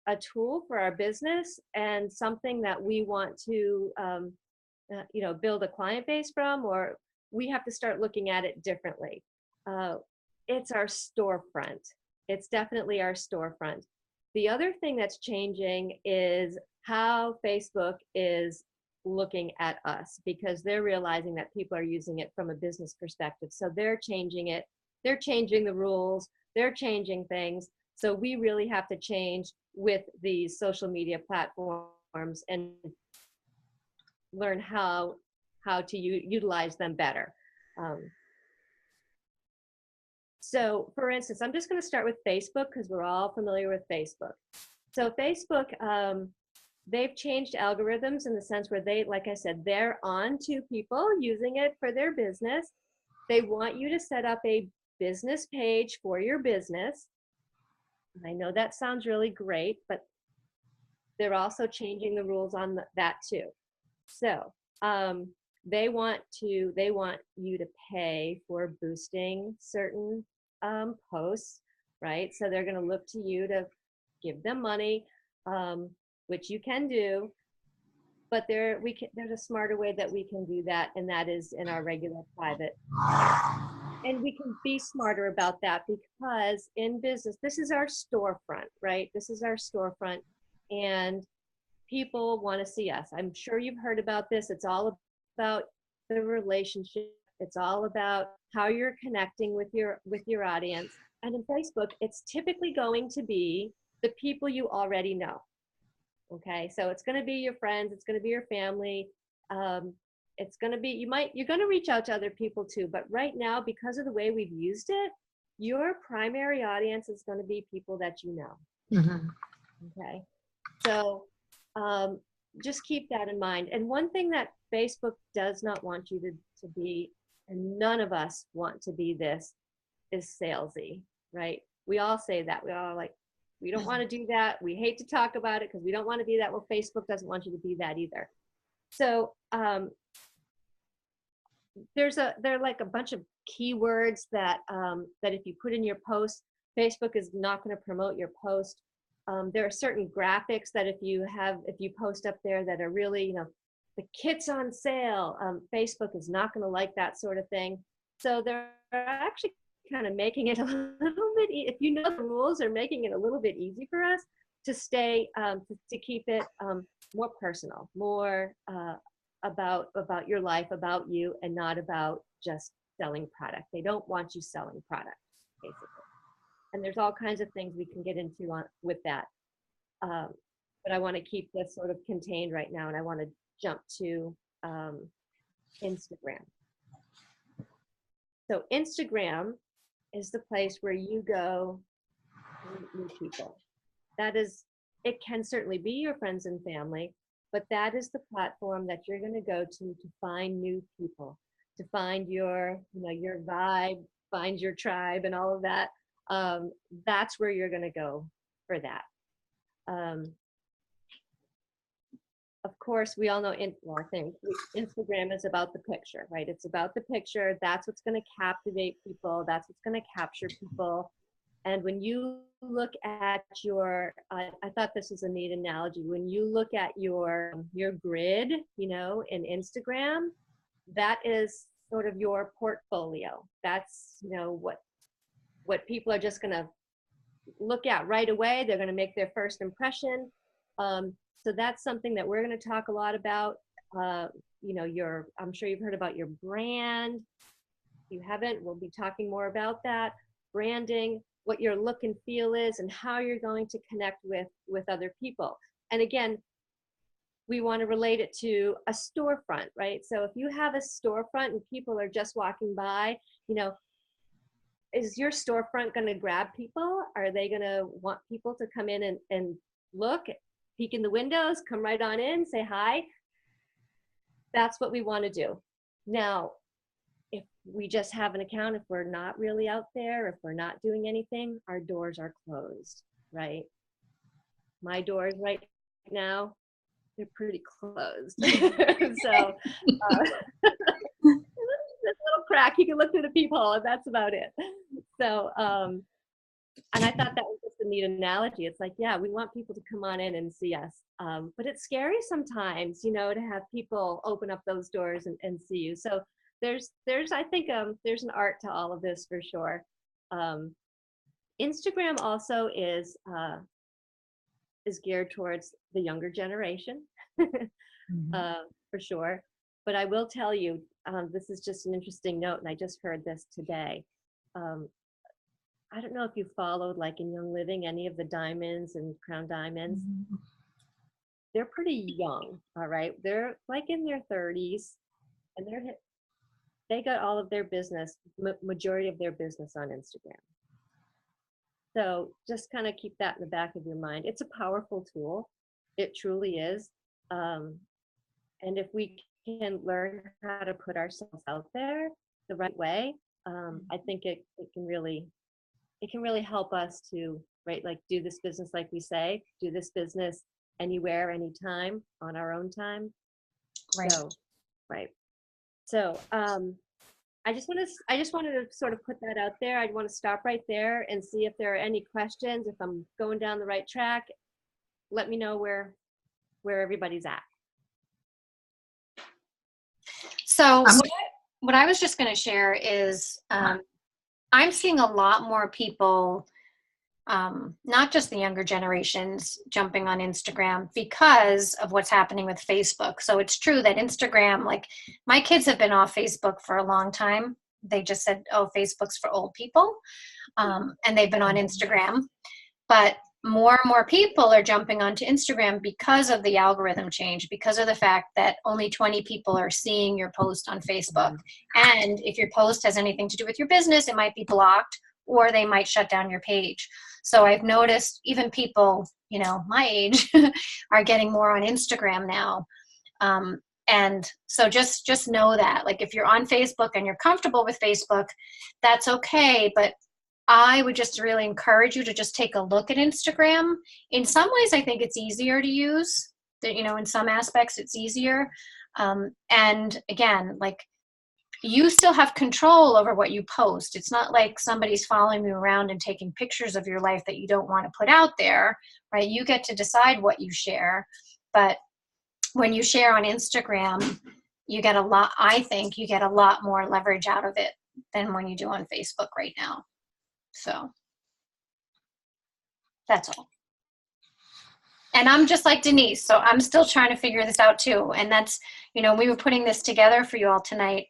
a tool for our business and something that we want to, build a client base from, or we have to start looking at it differently. It's our storefront. It's definitely our storefront. The other thing that's changing is how Facebook is looking at us, because they're realizing that people are using it from a business perspective. So they're changing it. They're changing the rules. They're changing things. So we really have to change with these social media platforms and learn how to utilize them better. So for instance, I'm just going to start with Facebook because we're all familiar with Facebook. So Facebook, they've changed algorithms in the sense where they, like I said, they're on to people using it for their business. They want you to set up a business page for your business. I know that sounds really great, but they're also changing the rules on that too. So they want you to pay for boosting certain posts, right? So they're going to look to you to give them money, which you can do, but there's a smarter way that we can do that, and that is in our regular private. And we can be smarter about that because in business, this is our storefront, right? This is our storefront, and people want to see us. I'm sure you've heard about this. It's all about the relationship. It's all about how you're connecting with your audience. And in Facebook, it's typically going to be the people you already know. Okay, so it's going to be your friends. It's going to be your family. It's going to be, you're going to reach out to other people too. But right now, because of the way we've used it, your primary audience is going to be people that you know. Mm-hmm. Okay, so just keep that in mind. And one thing that Facebook does not want you to be, and none of us want to be this, is salesy, right? We all say that. We all like, we don't want to do that. We hate to talk about it because we don't want to be that. Well, Facebook doesn't want you to be that either. So there are like a bunch of keywords that if you put in your post, Facebook is not going to promote your post. There are certain graphics that if you post up there that are really, the kit's on sale, Facebook is not going to like that sort of thing. So they're actually kind of making it a little bit, if you know the rules, are making it a little bit easy for us to stay, to keep it more personal, more about your life, about you, and not about just selling product. They don't want you selling product, basically. And there's all kinds of things we can get into with that. But I want to keep this sort of contained right now, and I want to jump to Instagram. So Instagram is the place where you go to meet new people. It can certainly be your friends and family, but that is the platform that you're going to go to find new people, to find your vibe, find your tribe, and all of that. That's where you're going to go for that. Of course, we all know, I think Instagram is about the picture, right? It's about the picture. That's what's going to captivate people. That's what's going to capture people. And when you look at I thought this was a neat analogy. When you look at your grid, in Instagram, that is sort of your portfolio. That's, what people are just going to look at right away. They're going to make their first impression. So that's something that we're going to talk a lot about. I'm sure you've heard about your brand. If you haven't, we'll be talking more about that. Branding, what your look and feel is, and how you're going to connect with other people. And again, we want to relate it to a storefront, right? So if you have a storefront and people are just walking by, is your storefront going to grab people? Are they going to want people to come in and look, peek in the windows, come right on in, say hi? That's what we want to do. Now, if we just have an account, if we're not really out there, if we're not doing anything, our doors are closed, right? My doors right now, they're pretty closed. So this little crack, you can look through the peephole, and that's about it. So, and I thought that was just a a neat analogy. It's like, yeah, we want people to come on in and see us. But it's scary sometimes, you know, to have people open up those doors and see you. So I think there's an art to all of this for sure. Instagram also is geared towards the younger generation, for sure. But I will tell you, this is just an interesting note, and I just heard this today. I don't know if you followed, like in Young Living, any of the Diamonds and Crown Diamonds. They're pretty young, all right? They're like in their 30s, and they got all of their business, majority of their business on Instagram. So just kind of keep that in the back of your mind. It's a powerful tool. It truly is. And if we can learn how to put ourselves out there the right way, I think it can really help us to, right, like do this business, like we say, do this business anywhere, anytime, on our own time. Right. So, right. So I just wanted to sort of put that out there. I want to stop right there and see if there are any questions. If I'm going down the right track, let me know where everybody's at. So what I was just going to share is I'm seeing a lot more people, not just the younger generations, jumping on Instagram because of what's happening with Facebook. So it's true that Instagram, like my kids have been off Facebook for a long time. They just said, oh, Facebook's for old people. And they've been on Instagram. But more and more people are jumping onto Instagram because of the algorithm change, because of the fact that only 20 people are seeing your post on Facebook. And if your post has anything to do with your business, it might be blocked or they might shut down your page. So I've noticed even people, you know, my age are getting more on Instagram now. And so just know that, like, if you're on Facebook and you're comfortable with Facebook, that's okay. But I would just really encourage you to just take a look at Instagram. In some ways, I think it's easier to use. You know, in some aspects, it's easier. And again, like, you still have control over what you post. It's not like somebody's following you around and taking pictures of your life that you don't want to put out there, right? You get to decide what you share. But when you share on Instagram, you get a lot, I think you get a lot more leverage out of it than when you do on Facebook right now. So that's all. And I'm just like Denise, so I'm still trying to figure this out too. And that's, you know, we were putting this together for you all tonight.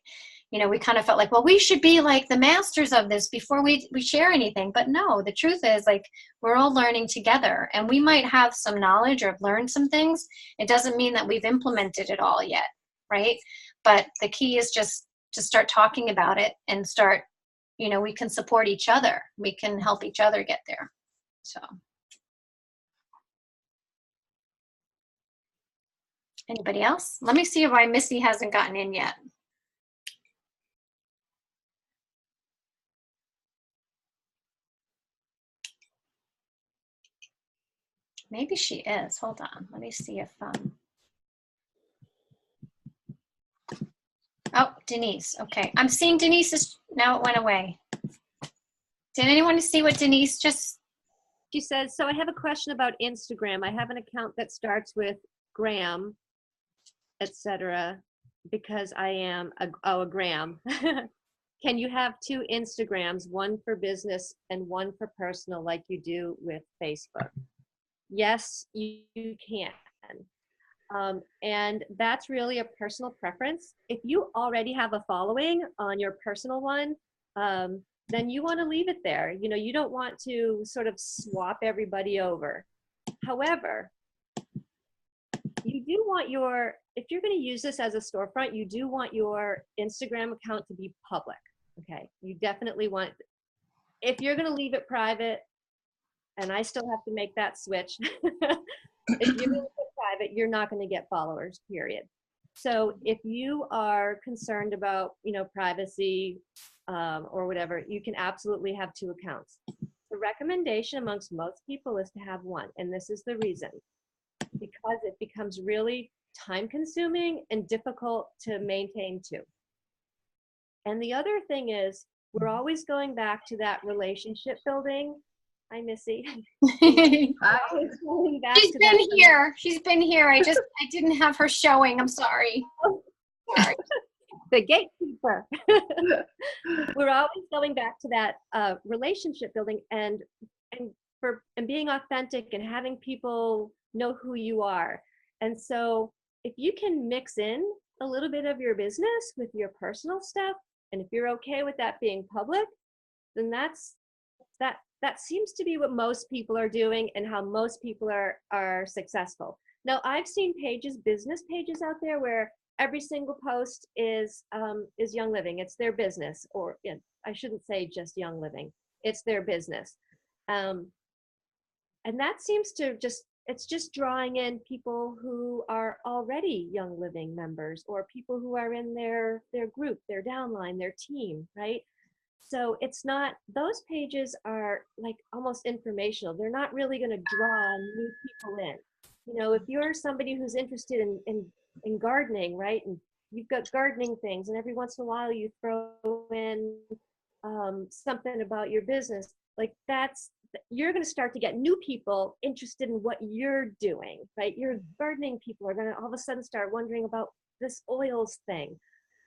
You know, we kind of felt like, well, we should be like the masters of this before we share anything. But no, the truth is, like, we're all learning together, and we might have some knowledge or have learned some things. It doesn't mean that we've implemented it all yet, right? But the key is just to start talking about it and start, you know, we can support each other. We can help each other get there. So. Anybody else? Let me see why Missy hasn't gotten in yet. Maybe she is. Hold on. Let me see if oh, Denise. Okay. I'm seeing Denise's, now it went away. Did anyone see what Denise just? She says, so I have a question about Instagram. I have an account that starts with Graham, etc., because I am a Graham. Can you have two Instagrams, one for business and one for personal, like you do with Facebook? Yes, you can. And that's really a personal preference. If you already have a following on your personal one, then you want to leave it there. You know, you don't want to sort of swap everybody over. However, you do want if you're going to use this as a storefront, you do want your Instagram account to be public. Okay. You definitely want, if you're going to leave it private, and I still have to make that switch, if you're going to leave it private, you're not going to get followers, period. So if you are concerned about, you know, privacy or whatever, you can absolutely have two accounts. The recommendation amongst most people is to have one, and this is the reason. Because it becomes really time consuming and difficult to maintain two. And the other thing is, we're always going back to that relationship building. Hi, Missy. Hi. Always going back She's to been that. here. She's been here. I didn't have her showing. I'm sorry. Sorry. The gatekeeper. We're always going back to that relationship building and being authentic and having people know who you are. And so if you can mix in a little bit of your business with your personal stuff, and if you're okay with that being public, then that seems to be what most people are doing and how most people are successful. Now, I've seen business pages out there where every single post is Young Living. It's their business, or I shouldn't say just Young Living. It's their business, and that seems to it's just drawing in people who are already Young Living members or people who are in their group, their downline, their team, right? So it's not, those pages are like almost informational. They're not really going to draw new people in. You know, if you're somebody who's interested in gardening, right? And you've got gardening things, and every once in a while you throw in something about your business, like you're going to start to get new people interested in what you're doing, right? Your gardening people are going to all of a sudden start wondering about this oils thing.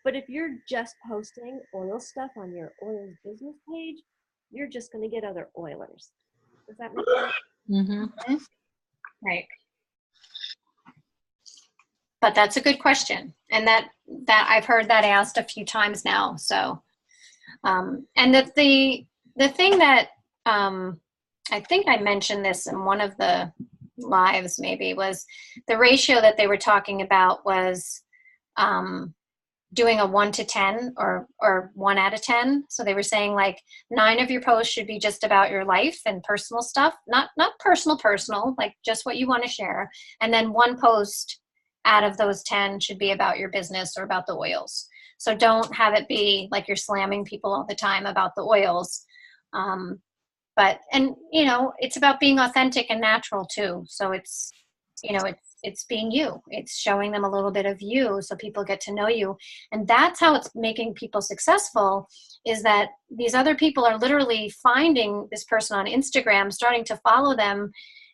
But if you're just posting oil stuff on your oils business page, you're just going to get other oilers. Does that make sense? Mm-hmm. Right. But that's a good question, and that I've heard that asked a few times now. So, and that the thing that I think I mentioned this in one of the lives, maybe, was the ratio that they were talking about was doing a 1 to 10 or 1 out of 10. So they were saying like 9 of your posts should be just about your life and personal stuff, not personal, like just what you want to share. And then 1 post out of those 10 should be about your business or about the oils. So don't have it be like you're slamming people all the time about the oils. But, and you know, it's about being authentic and natural too. So it's, you know, it's being you. It's showing them a little bit of you so people get to know you. And that's how it's making people successful, is that these other people are literally finding this person on Instagram, starting to follow them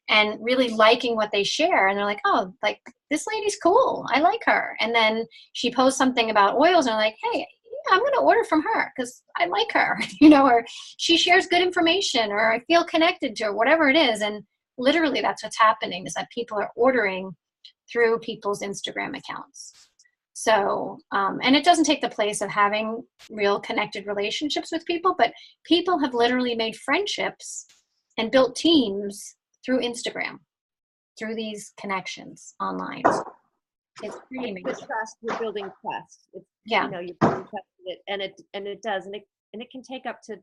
and really liking what they share. And they're like, oh, like this lady's cool. I like her. And then she posts something about oils and they're like, hey, yeah, I'm going to order from her because I like her, you know, or she shares good information, or I feel connected to her, whatever it is. And literally that's what's happening, is that people are ordering through people's Instagram accounts. So, and it doesn't take the place of having real connected relationships with people, but people have literally made friendships and built teams through Instagram, through these connections online. It's pretty amazing. The trust, you're building trust. Yeah. You know, you're building trust with it, and it does, and it can take up to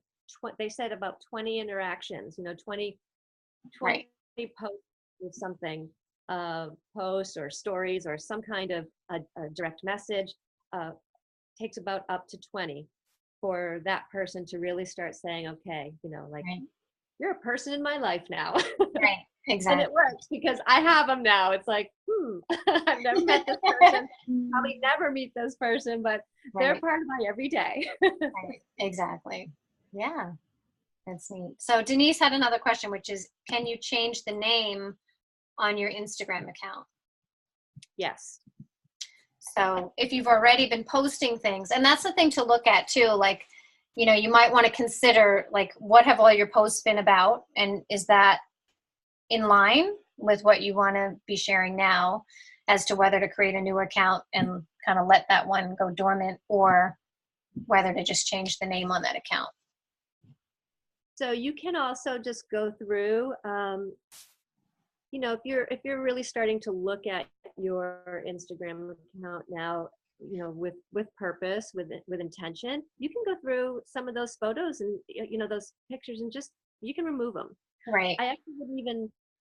they said about 20 interactions. You know, 20 right. posts with something, posts or stories or some kind of a direct message. Takes about up to 20 for that person to really start saying, okay, you know, like, right. You're a person in my life now. Right. Exactly. And it works because I have them now. It's like, I've never met this person, probably never meet this person, but they're part of my everyday. Right. Exactly. Yeah. That's neat. So Denise had another question, which is, can you change the name on your Instagram account? Yes. So if you've already been posting things, and that's the thing to look at too, like, you know, you might want to consider, like, what have all your posts been about? And is that in line with what you want to be sharing now, as to whether to create a new account and kind of let that one go dormant, or whether to just change the name on that account? So you can also just go through, you know, if you're really starting to look at your Instagram account now, you know, with purpose, with intention, you can go through some of those photos and, you know, those pictures, and just, you can remove them. Right.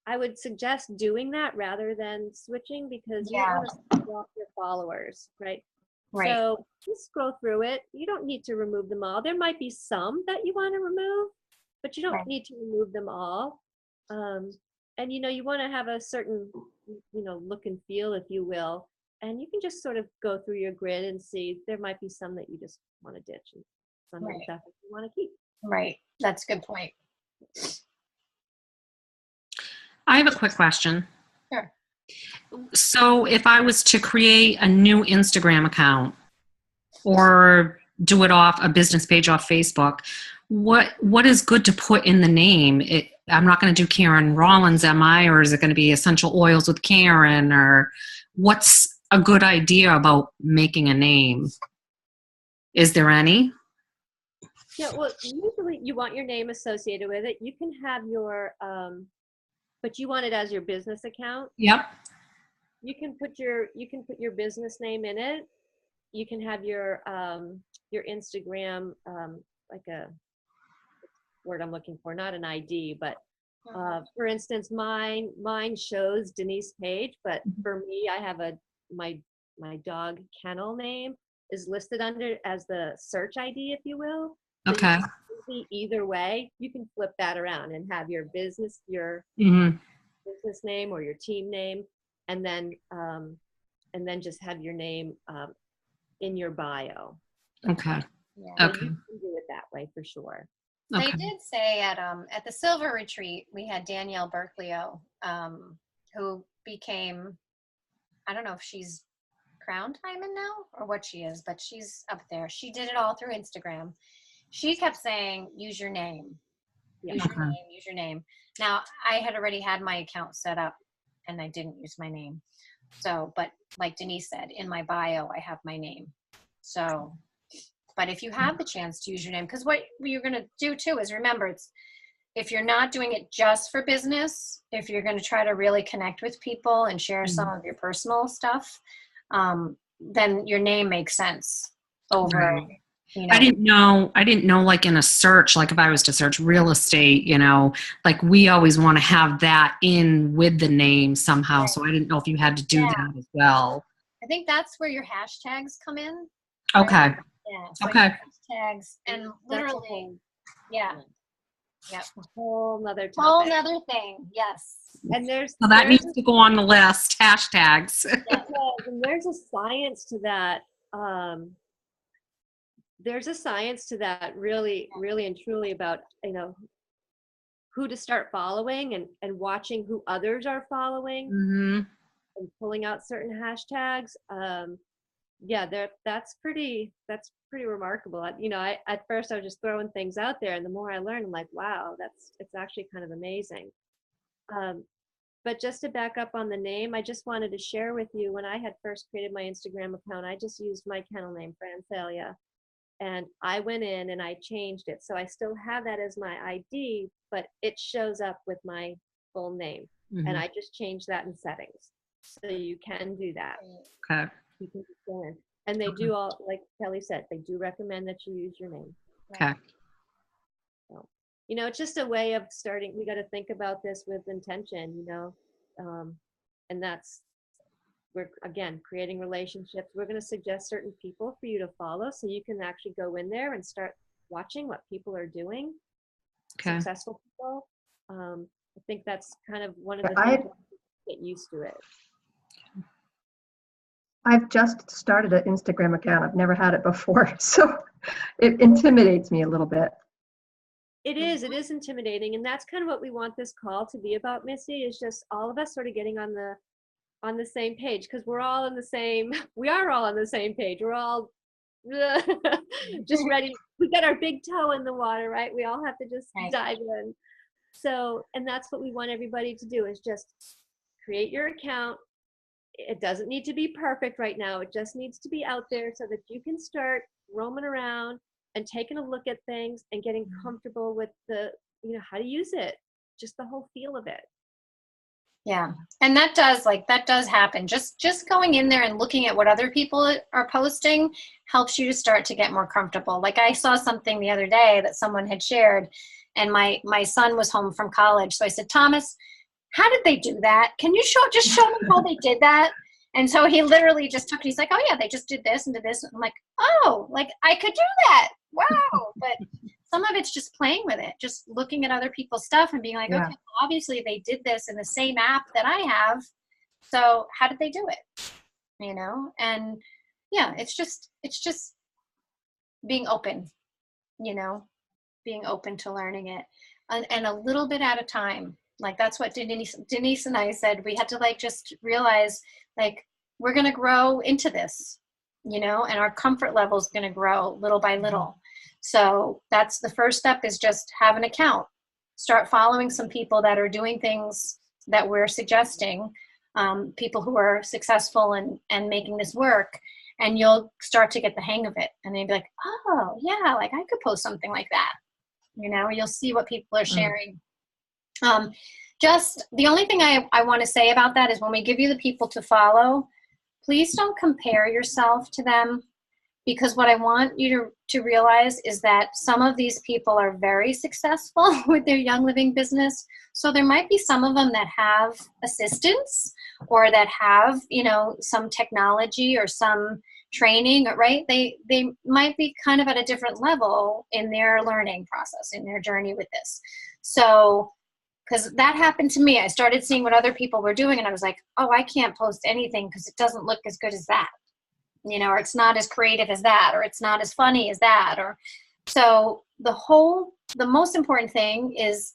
I would suggest doing that rather than switching, because you don't want to screw off your followers, right? Right. So just scroll through it. You don't need to remove them all. There might be some that you want to remove, but you don't need to remove them all. And, you know, you want to have a certain, you know, look and feel, if you will. And you can just sort of go through your grid and see, there might be some that you just want to ditch, and some that you want to keep. Right. That's a good point. I have a quick question. Sure. So if I was to create a new Instagram account or do it off a business page off Facebook, what is good to put in the name? I'm not going to do Karen Rollins, am I? Or is it going to be Essential Oils with Karen? Or what's a good idea about making a name? Is there any? Yeah, well, usually you want your name associated with it. You can have your, but you want it as your business account. Yep. You can put your business name in it. You can have your Instagram, like a word I'm looking for, not an ID, but for instance, mine shows Denise Page, but for me, I have my dog kennel name is listed under as the search ID, if you will. So Okay. you can see either way, you can flip that around and have your business business name or your team name, and then just have your name in your bio. Okay. Yeah. So Okay. you can do it that way for sure. They Okay. did say at the Silver Retreat, we had Danielle Berklio, who became, I don't know if she's Crown Diamond now or what she is, but she's up there. She did it all through Instagram. She kept saying, use your name, Yeah. use your name, use your name. Now, I had already had my account set up and I didn't use my name. So, but like Denise said, in my bio, I have my name. So, but if you have the chance to use your name, because what you're going to do too is remember, if you're not doing it just for business, if you're going to try to really connect with people and share some of your personal stuff, then your name makes sense over, Right. you know. I didn't know like in a search, like if I was to search real estate, like we always want to have that in with the name somehow. So I didn't know if you had to do that as well. I think that's where your hashtags come in. Okay. Right? Yeah. So Okay. your hashtags and That's a literally, whole, yeah. Yep. a whole nother topic. Whole nother thing. Yes. And there's So that needs to go on the list. Hashtags. and there's a science to that. There's a science to that, really, really and truly, about who to start following and watching who others are following Mm-hmm. and pulling out certain hashtags. That's pretty remarkable. At first I was just throwing things out there, and the more I learned, I'm like, wow, it's actually kind of amazing. But just to back up on the name, I just wanted to share with you, when I had first created my Instagram account, I just used my kennel name, Francelia, and I went in and I changed it. So I still have that as my ID, but it shows up with my full name. Mm-hmm. And I just changed that in settings. So you can do that. Okay. You can just go in. And they do all, like Kelly said, they do recommend that you use your name. Okay. So, it's just a way of starting. We got to think about this with intention, and we're, again, creating relationships. We're going to suggest certain people for you to follow, so you can actually go in there and start watching what people are doing. Okay. Successful people. I think that's kind of one of the Yeah, things, get used to it. I've just started an Instagram account. I've never had it before, so it intimidates me a little bit. It is intimidating, and that's kind of what we want this call to be about, Missy, is just all of us sort of getting on the same page, because we are all on the same page. We're all just ready. We got our big toe in the water, right? We all have to just dive in. So, and that's what we want everybody to do, is just create your account. It doesn't need to be perfect right now. It just needs to be out there so that you can start roaming around and taking a look at things and getting comfortable with how to use it, just the whole feel of it. Yeah. And that does happen. Just going in there and looking at what other people are posting helps you to start to get more comfortable. Like, I saw something the other day that someone had shared, and my son was home from college. So I said, Thomas, how did they do that? Can you show me how they did that? And so he literally just took it. He's like, oh yeah, they just did this and did this. I'm like, oh, like I could do that. Wow. But some of it's just playing with it, just looking at other people's stuff and being like, okay, obviously they did this in the same app that I have. So how did they do it? And yeah, it's just being open, being open to learning it, and a little bit at a time, Like that's what Denise and I said. We had to like just realize like we're going to grow into this, and our comfort level is going to grow little by little. So that's the first step, is just have an account. Start following some people that are doing things that we're suggesting, people who are successful and making this work, and you'll start to get the hang of it. And then you'll be like, oh yeah, like I could post something like that. You'll see what people are sharing. Just the only thing I want to say about that is when we give you the people to follow, please don't compare yourself to them, because what I want you to realize is that some of these people are very successful with their Young Living business. So there might be some of them that have assistants or that have, some technology or some training, right? They might be kind of at a different level in their learning process, in their journey with this. So, because that happened to me. I started seeing what other people were doing and I was like, oh, I can't post anything because it doesn't look as good as that. Or it's not as creative as that, or it's not as funny as that. So the most important thing is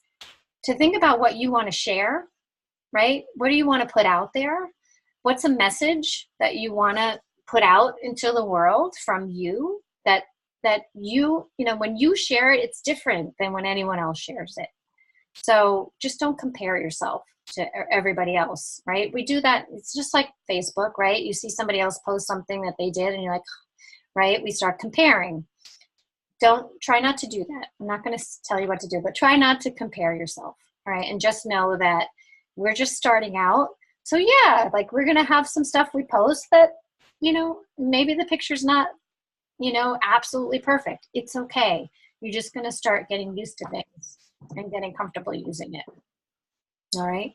to think about what you want to share, right? What do you want to put out there? What's a message that you want to put out into the world from you that you, when you share it, it's different than when anyone else shares it. So just don't compare yourself to everybody else, right? We do that. It's just like Facebook, right? You see somebody else post something that they did and you're like, right? We start comparing. Try not to do that. I'm not going to tell you what to do, but try not to compare yourself, right? And just know that we're just starting out. So yeah, like we're going to have some stuff we post that, maybe the picture's not, absolutely perfect. It's okay. You're just going to start getting used to things and getting comfortable using it. All right.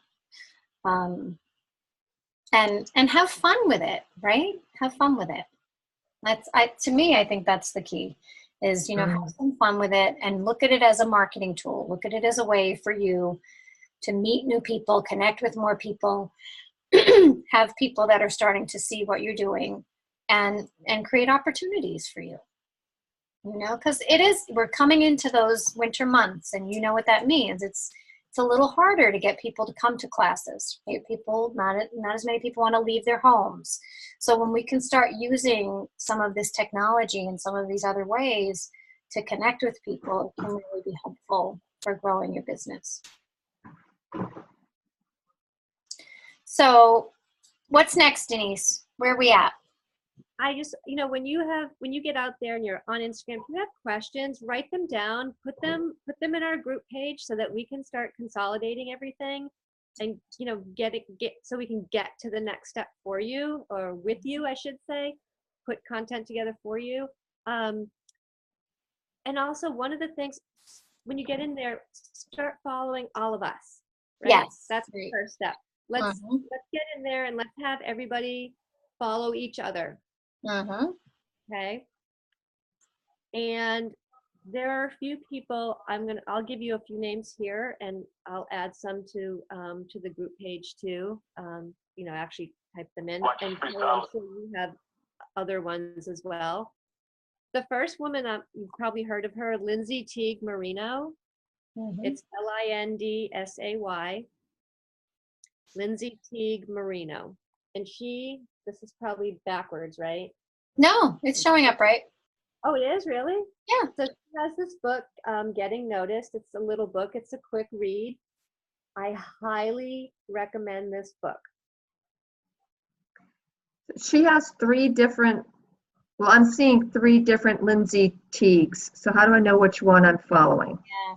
And have fun with it, right? Have fun with it. To me, I think that's the key is, have some fun with it and look at it as a marketing tool. Look at it as a way for you to meet new people, connect with more people, have people that are starting to see what you're doing and create opportunities for you. Because we're coming into those winter months and you know what that means. It's a little harder to get people to come to classes. Not as many people want to leave their homes. So when we can start using some of this technology and some of these other ways to connect with people, it can really be helpful for growing your business. So what's next, Denise? Where are we at? I just, when you get out there and you're on Instagram, if you have questions, write them down, put them in our group page so that we can start consolidating everything and, so we can get to the next step for you, or with you, I should say, put content together for you. And also one of the things, when you get in there, start following all of us. Right? Yes. That's the first step. Let's get in there and let's have everybody follow each other. Okay. And there are a few people, I'll give you a few names here and I'll add some to the group page too. Actually type them in, and I'm sure you have other ones as well. The first woman, you've probably heard of her, Lindsay Teague Marino. It's Lindsay, Lindsay Teague Marino. And this is probably backwards, right? No, it's showing up right. Oh, it is? Really? Yeah. So she has this book, Getting Noticed. It's a little book. It's a quick read. I highly recommend this book. She has I'm seeing 3 different Lindsay Teagues. So how do I know which one I'm following? Yeah.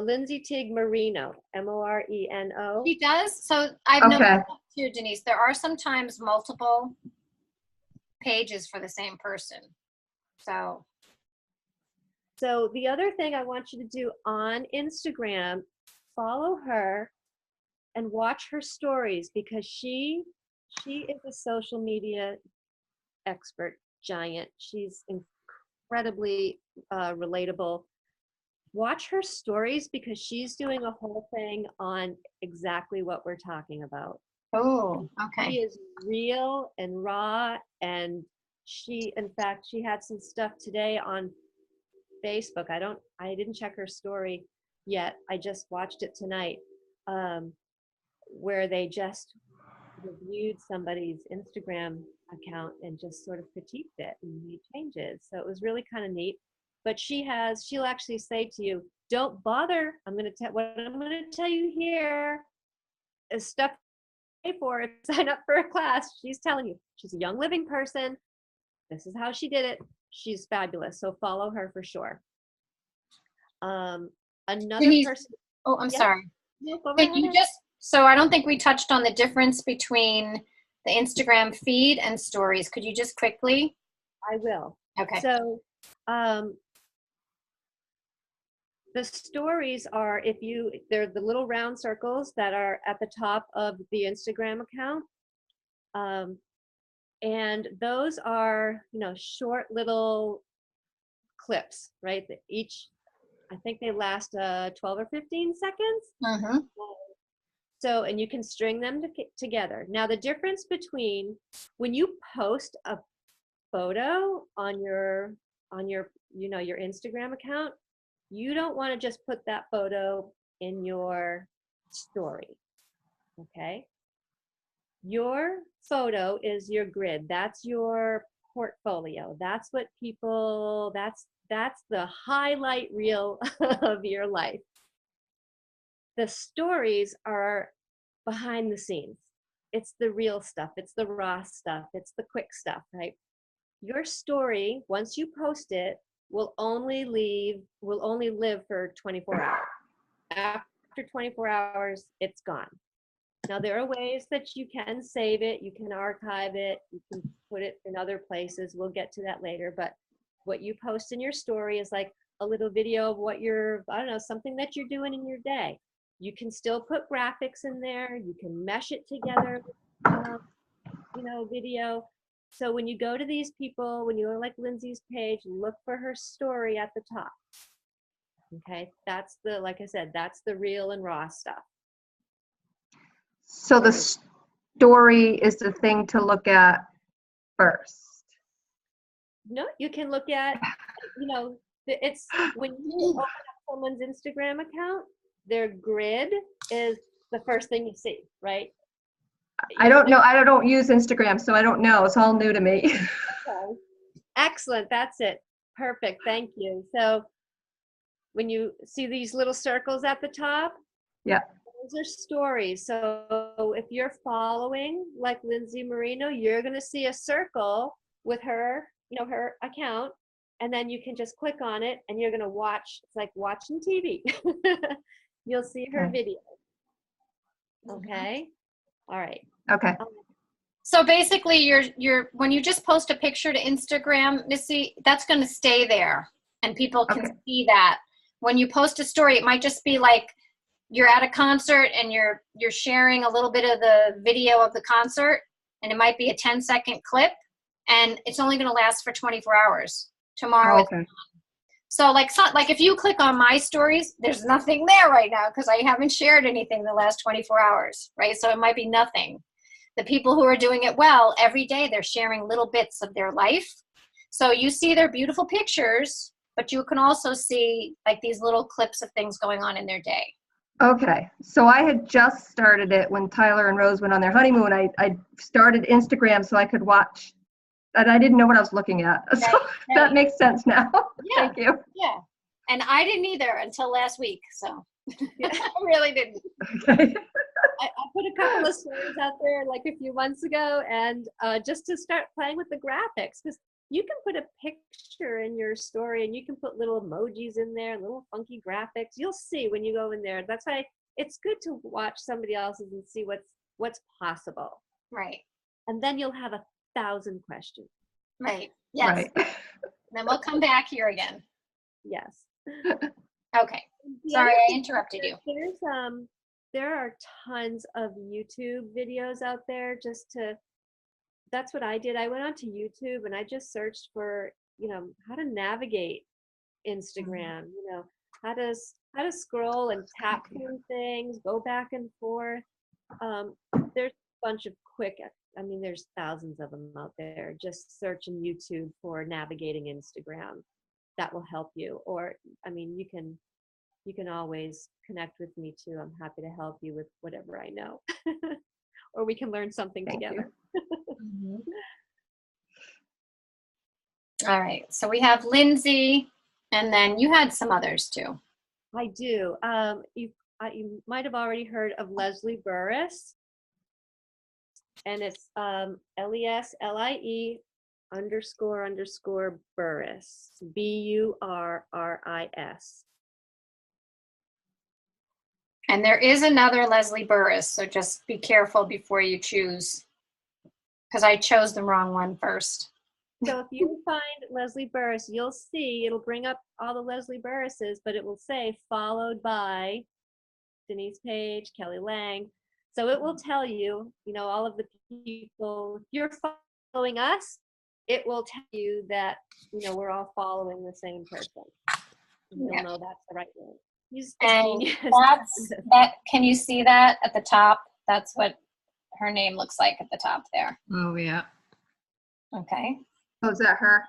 Lindsay Teague Marino, Moreno. She does. So I've noticed too, Denise, there are sometimes multiple pages for the same person. So the other thing I want you to do on Instagram, follow her and watch her stories, because she is a social media expert giant. She's incredibly relatable. Watch her stories because she's doing a whole thing on exactly what we're talking about. Oh, okay. She is real and raw, and in fact, she had some stuff today on Facebook. I didn't check her story, yet. I just watched it tonight, where they just reviewed somebody's Instagram account and just sort of critiqued it and made changes. So it was really kind of neat. But she'll actually say to you, don't bother. What I'm going to tell you here is stuff to pay for it. Sign up for a class. She's telling you, she's a Young Living person. This is how she did it. She's fabulous. So follow her for sure. Another Denise, person. oh, I'm Yeah. sorry. No, go Can right you ahead. just, so I don't think we touched on the difference between the Instagram feed and stories. Could you just quickly? I will. Okay. So the stories are, they're the little round circles that are at the top of the Instagram account. And those are, short little clips, right? I think they last 12 or 15 seconds. Mm-hmm. So, and you can string them together. Now, the difference between when you post a photo on your your Instagram account, you don't want to just put that photo in your story. Okay? Your photo is your grid. That's your portfolio. That's what that's the highlight reel of your life. The stories are behind the scenes. It's the real stuff. It's the raw stuff. It's the quick stuff, right? Your story, once you post it, will only live for 24 hours. After 24 hours, it's gone. Now, there are ways that you can save it, you can archive it, you can put it in other places. We'll get to that later. But what you post in your story is like a little video of something that you're doing in your day. You can still put graphics in there. You can mesh it together, video. So when you go to these people, when you go to like Lindsay's page, look for her story at the top. Okay, like I said, that's the real and raw stuff. So the story is the thing to look at first. No, you can look at, it's when you open up someone's Instagram account, their grid is the first thing you see, right? I don't know. I don't use Instagram, so I don't know. It's all new to me. Okay. Excellent. That's it. Perfect. Thank you. So when you see these little circles at the top, Yeah. those are stories. So if you're following like Lindsay Marino, you're going to see a circle with her, her account, and then you can just click on it and you're going to watch. It's like watching TV. You'll see her video. Okay. All right. Okay. So basically, you're when you just post a picture to Instagram, Missy, that's going to stay there, and people can see that. When you post a story, it might just be like you're at a concert and you're sharing a little bit of the video of the concert, and it might be a 10-second clip, and it's only going to last for 24 hours. Tomorrow. Okay. So like if you click on my stories, there's nothing there right now because I haven't shared anything the last 24 hours, right? So it might be nothing. The people who are doing it well, every day they're sharing little bits of their life. So you see their beautiful pictures, but you can also see like these little clips of things going on in their day. Okay. So I had just started it when Tyler and Rose went on their honeymoon. I started Instagram so I could watch, and I didn't know what I was looking at. So that makes sense now. Yeah. Thank you. Yeah. And I didn't either until last week. So I really didn't. Okay. I put a couple of stories out there like a few months ago, and just to start playing with the graphics, because you can put a picture in your story and you can put little emojis in there, little funky graphics. You'll see when you go in there. That's why it's good to watch somebody else's and see what's possible. Right. And then you'll have 1,000 questions. Right. Yes. Right. Then we'll come back here again. Yes. Okay. Sorry, I interrupted you. There are tons of YouTube videos out there that's what I did. I went onto YouTube and I just searched for, how to navigate Instagram, how to scroll and tap through things, go back and forth. There's a bunch of there's thousands of them out there. Just search in YouTube for navigating Instagram. That will help you. Or, you can you can always connect with me too. I'm happy to help you with whatever I know. Or we can learn something Thank together. Mhm. All right. So we have Lindsay, and then you had some others too. I do. You might have already heard of Leslie Burris, and it's LESLIE __ Burris, BURRIS. And there is another Leslie Burris, so just be careful before you choose, because I chose the wrong one first. So if you find Leslie Burris, you'll see it'll bring up all the Leslie Burrises, but it will say followed by Denise Page, Kelly Lang. So it will tell you, all of the people. If you're following us, it will tell you that, we're all following the same person. You'll know that's the right one. He's a And genius. that. Can you see that at the top? That's what her name looks like at the top there. Oh, yeah. Okay. Oh, is that her?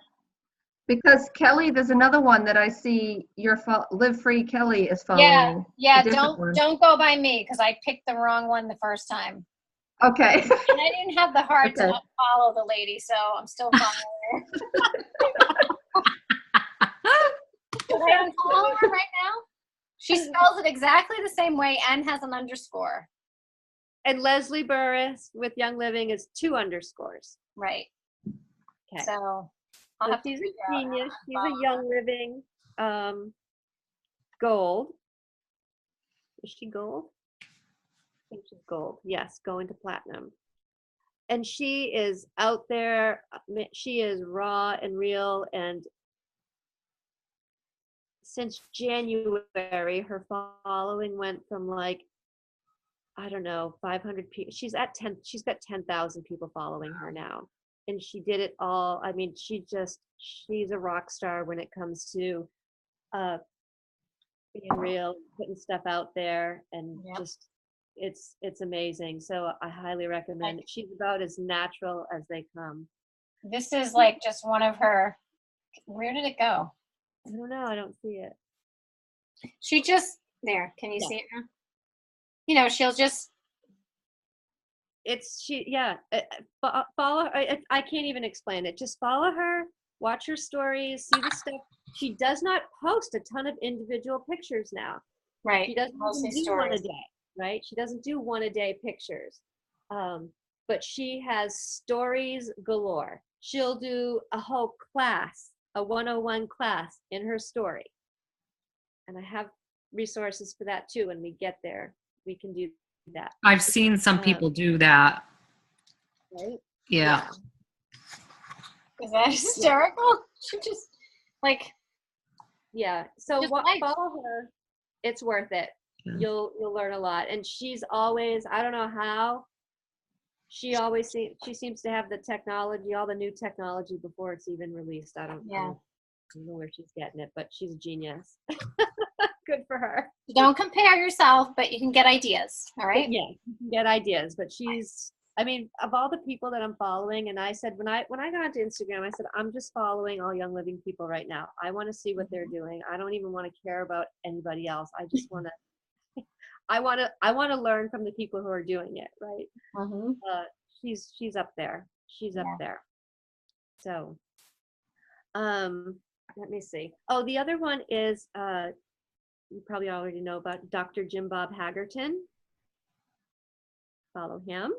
Because Kelly, there's another one that I see Live Free Kelly is following. Yeah. a different one. Don't go by me because I picked the wrong one the first time. Okay. And I didn't have the heart to Okay. unfollow the lady, so I'm still following her. Should I unfollow her right now? She spells it exactly the same way and has an underscore. And Leslie Burris with Young Living is 2 underscores. Right. Okay. So I'll So have to she's figure a out genius. how to She's follow a Young Living gold. Is she gold? I think she's gold. Yes, going to platinum. And she is out there. She is raw and real. And since January, her following went from I don't know, 500 people. She's got 10,000 people following her now. And she did it all. I mean, she's a rock star when it comes to being real, putting stuff out there, and Yep. just it's amazing. So I highly recommend it. She's about as natural as they come. This is like just one of her. Where did it go? I don't know. I don't see it. She just there. Can you Yeah. see it now? She'll just. Follow her. I can't even explain it. Just follow her, watch her stories, see the stuff. She does not post a ton of individual pictures now. Right. She doesn't Mostly even do one a stories. day, right? She doesn't do one a day pictures. But she has stories galore. She'll do a whole class, a 101 class in her story. And I have resources for that too. When we get there, we can do that. I've seen some people do that. Right? Yeah. Is that hysterical? She just Yeah. So Just follow her. It's worth it. Yeah. You'll learn a lot. And she's always, I don't know how, she seems to have the technology, all the new technology before it's even released. I don't know where she's getting it, but she's a genius. Good for her. Don't compare yourself, but you can get ideas. All right. Yeah, you can get ideas. But of all the people that I'm following, and I said when I got onto Instagram, I said I'm just following all Young Living people right now. I want to see what they're doing. I don't even want to care about anybody else. I just want to. I want to learn from the people who are doing it. Right. Mm-hmm. She's up there. She's up there. So, let me see. Oh, the other one is you probably already know about Dr. Jim Bob Hagerton. Follow him.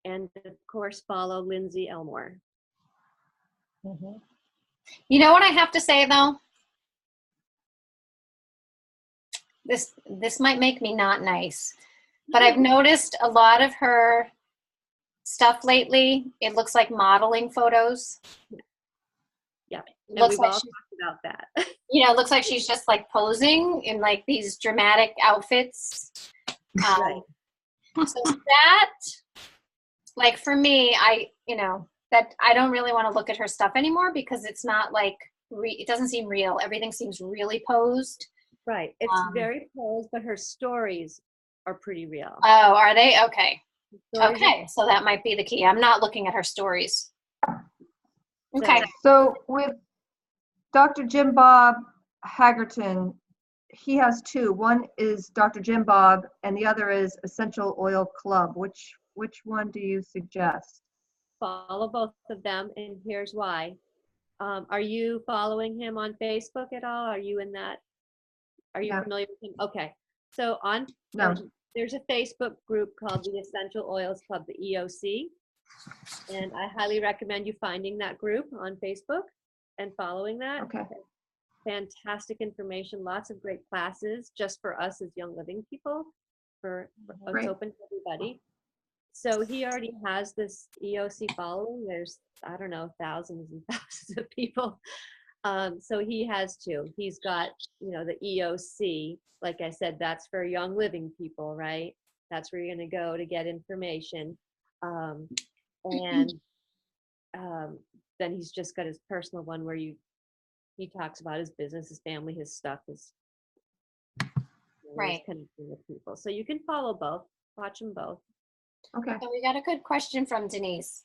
And of course, follow Lindsay Elmore. Mm-hmm. You know what I have to say though? This might make me not nice, but I've noticed a lot of her stuff lately. It looks like modeling photos. Yeah, It looks we've like all talked about that. it looks like she's just like posing in like these dramatic outfits. Right. So that, like for me, that I don't really want to look at her stuff anymore because it's not like it doesn't seem real. Everything seems really posed. Right. It's very posed, but her stories are pretty real. Oh, are they? Okay. Stories Okay, so that might be the key. I'm not looking at her stories. Okay. So with Dr. Jim Bob Haggerton, he has two. One is Dr. Jim Bob and the other is Essential Oil Club. Which one do you suggest? Follow both of them, and here's why. Are you following him on Facebook at all? Are you in that? Are you Yeah. familiar with him? Okay. So No. there's a Facebook group called the Essential Oils Club, the EOC. And I highly recommend you finding that group on Facebook and following that. Okay. Fantastic information, lots of great classes just for us as Young Living people. It's Great. open to everybody. So he already has this EOC following. There's, I don't know, thousands and thousands of people. So he has two. He's got, the EOC. Like I said, that's for Young Living people, right? That's where you're going to go to get information. And then he's just got his personal one where he talks about his business, his family, his stuff, his Right. connecting with people. So you can follow both, watch them both. Okay. So we got a good question from Denise.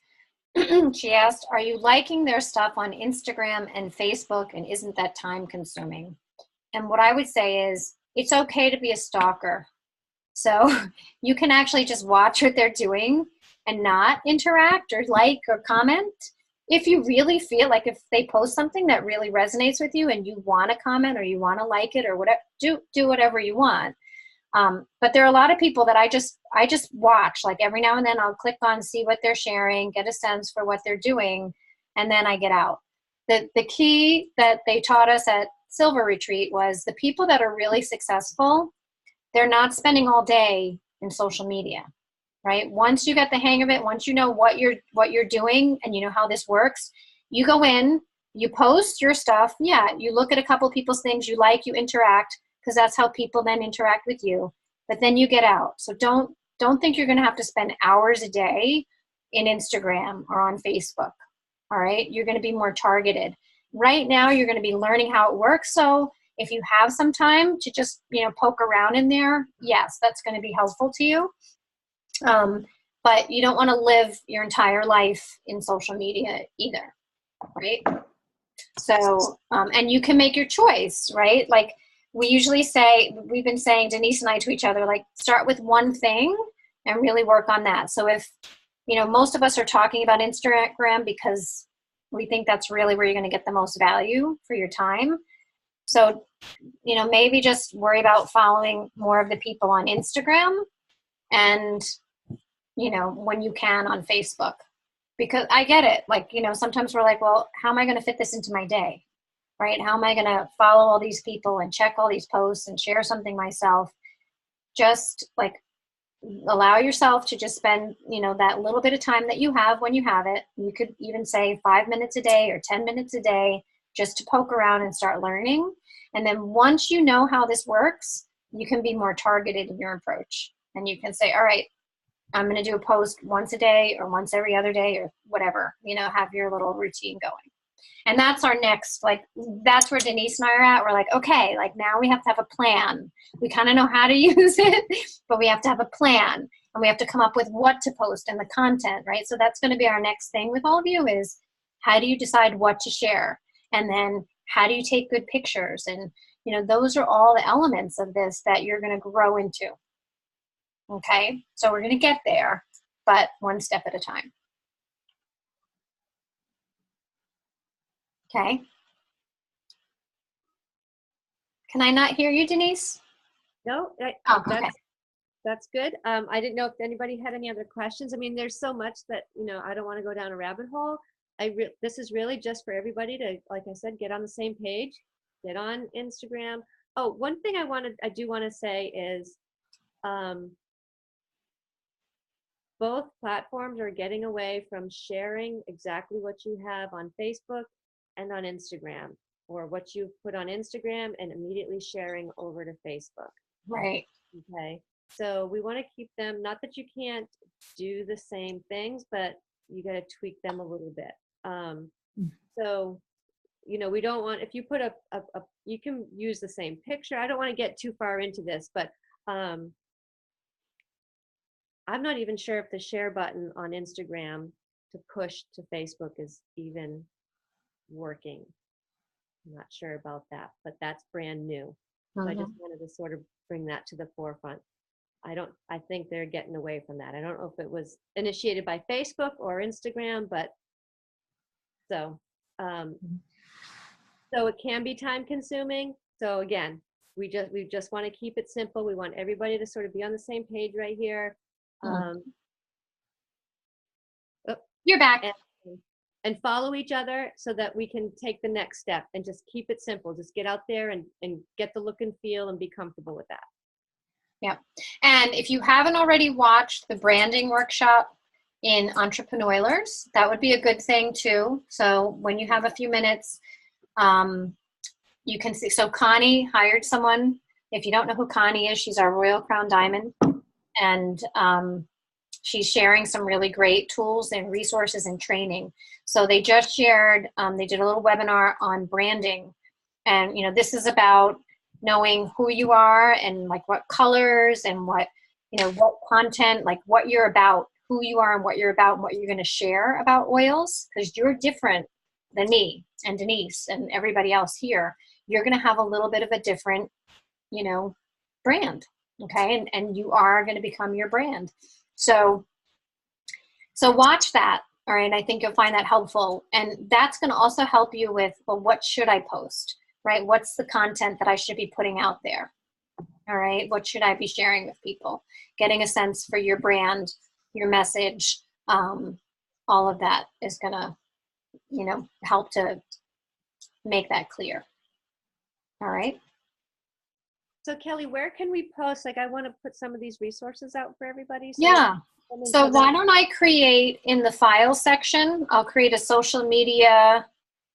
She asked, are you liking their stuff on Instagram and Facebook, and isn't that time consuming? And what I would say is, it's okay to be a stalker. So you can actually just watch what they're doing and not interact or like or comment. If you really feel like if they post something that really resonates with you and you want to comment or you want to like it or whatever, do whatever you want. But there are a lot of people that I just watch, like every now and then I'll click on, see what they're sharing, get a sense for what they're doing, and then I get out. The key that they taught us at Silver Retreat was the people that are really successful, they're not spending all day in social media, right? Once you get the hang of it, once you know what you're doing and you know how this works, you go in, you post your stuff. Yeah, you look at a couple people's things you like, you interact, because that's how people then interact with you. But then you get out. So don't think you're going to have to spend hours a day in Instagram or on Facebook. All right, you're going to be more targeted. Right now, you're going to be learning how it works. So if you have some time to just poke around in there, yes, that's going to be helpful to you. But you don't want to live your entire life in social media either, right? So, and you can make your choice, right? Like we usually say, we've been saying, Denise and I, to each other, like start with one thing and really work on that. So if, most of us are talking about Instagram because we think that's really where you're going to get the most value for your time. So, maybe just worry about following more of the people on Instagram and, when you can on Facebook. Because I get it. Like, sometimes we're like, well, how am I going to fit this into my day? Right? How am I going to follow all these people and check all these posts and share something myself? Just like allow yourself to just spend, that little bit of time that you have when you have it. You could even say 5 minutes a day or 10 minutes a day just to poke around and start learning. And then once you know how this works, you can be more targeted in your approach. And you can say, all right, I'm going to do a post once a day or once every other day or whatever, have your little routine going. And that's our next, that's where Denise and I are at. We're like, okay, now we have to have a plan. We kind of know how to use it, but we have to have a plan and we have to come up with what to post and the content, right? So that's going to be our next thing with all of you is how do you decide what to share? And then how do you take good pictures? And, those are all the elements of this that you're going to grow into. Okay, so we're going to get there, but one step at a time. Okay. Can I not hear you, Denise? No, Okay. that's good. I didn't know if anybody had any other questions. I mean, there's so much that, I don't want to go down a rabbit hole. This is really just for everybody to, like I said, get on the same page, get on Instagram. Oh, one thing I do want to say is, both platforms are getting away from sharing exactly what you have on Facebook and on Instagram, or what you put on Instagram and immediately sharing over to Facebook. Right. Okay. So we want to keep them, not that you can't do the same things, but you got to tweak them a little bit. So, we don't want, if you put you can use the same picture. I don't want to get too far into this, but I'm not even sure if the share button on Instagram to push to Facebook is even working. I'm not sure about that, but that's brand new. So I just wanted to sort of bring that to the forefront. I think they're getting away from that. I don't know if it was initiated by Facebook or Instagram, but so, so it can be time consuming. So again, we just want to keep it simple. We want everybody to sort of be on the same page right here. You're back. And follow each other so that we can take the next step and just keep it simple. Just get out there and get the look and feel and be comfortable with that. Yeah. And if you haven't already watched the branding workshop in Entrepreneurlers, that would be a good thing too. So when you have a few minutes, you can see. So Connie hired someone. If you don't know who Connie is, she's our Royal Crown Diamond. And she's sharing some really great tools and resources and training. So they just shared, they did a little webinar on branding. And, you know, this is about knowing who you are and like what colors and what, you know, what content, like what you're about, who you are and what you're about and what you're going to share about oils, because you're different than me and Denise and everybody else here. You're going to have a little bit of a different, you know, brand. Okay. And you are going to become your brand. So watch that. All right. I think you'll find that helpful. And that's going to also help you with, well, what should I post, right? What's the content that I should be putting out there? All right. What should I be sharing with people? Getting a sense for your brand, your message, all of that is going to, you know, help to make that clear. All right. So Kelly, where can we post? Like, I want to put some of these resources out for everybody. So Yeah. So why don't I create in the file section, I'll create a social media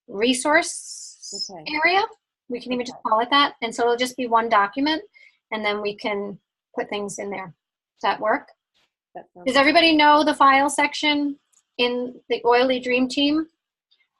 resource area. We can even just call it that. And so it'll just be one document and then we can put things in there. Does that work? Does everybody know the file section in the Oily Dream Team?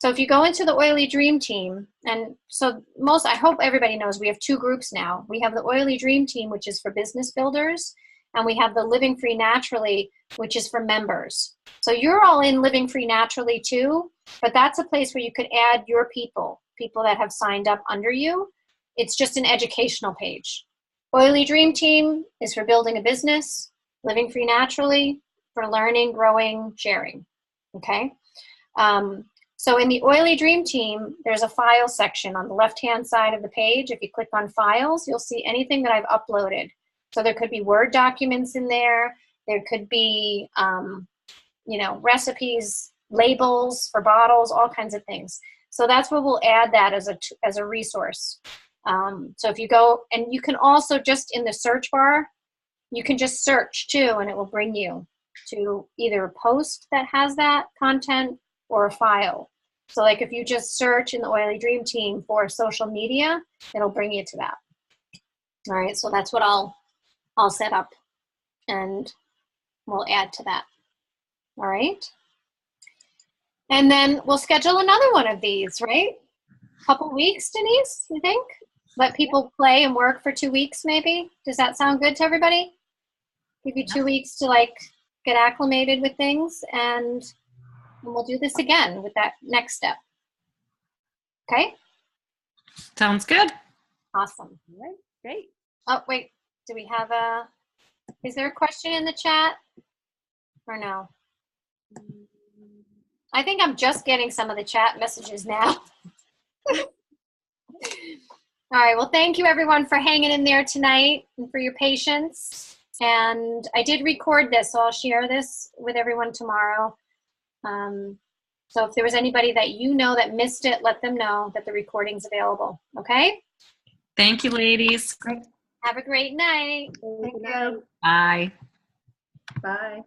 So if you go into the Oily Dream Team, and so I hope everybody knows we have two groups now. We have the Oily Dream Team, which is for business builders, and we have the Living Free Naturally, which is for members. So you're all in Living Free Naturally too, but that's a place where you could add your people that have signed up under you. It's just an educational page. Oily Dream Team is for building a business. Living Free Naturally for learning, growing, sharing. Okay. So in the Oily Dream Team, there's a file section on the left-hand side of the page. If you click on files, you'll see anything that I've uploaded. So there could be Word documents in there. There could be, you know, recipes, labels for bottles, all kinds of things. So that's where we'll add that as a resource. So if you go, and you can also just in the search bar, you can just search too, and it will bring you to either a post that has that content or a file. So like if you just search in the Oily Dream Team for social media, it'll bring you to that. All right, so that's what I'll set up and we'll add to that. All right. And then we'll schedule another one of these, right? Couple weeks, Denise, you think? Let people play and work for 2 weeks maybe? Does that sound good to everybody? Give you 2 weeks to like get acclimated with things, and we'll do this again with that next step. Okay? Sounds good. Awesome. All right, great. Oh, wait, do we have is there a question in the chat or no? I think I'm just getting some of the chat messages now. All right, well, thank you everyone for hanging in there tonight and for your patience. And I did record this, so I'll share this with everyone tomorrow. So if there was anybody that you know that missed it, let them know that the recording's available, okay? Thank you, ladies. Great. Have a great night. Thank you. Bye. Bye.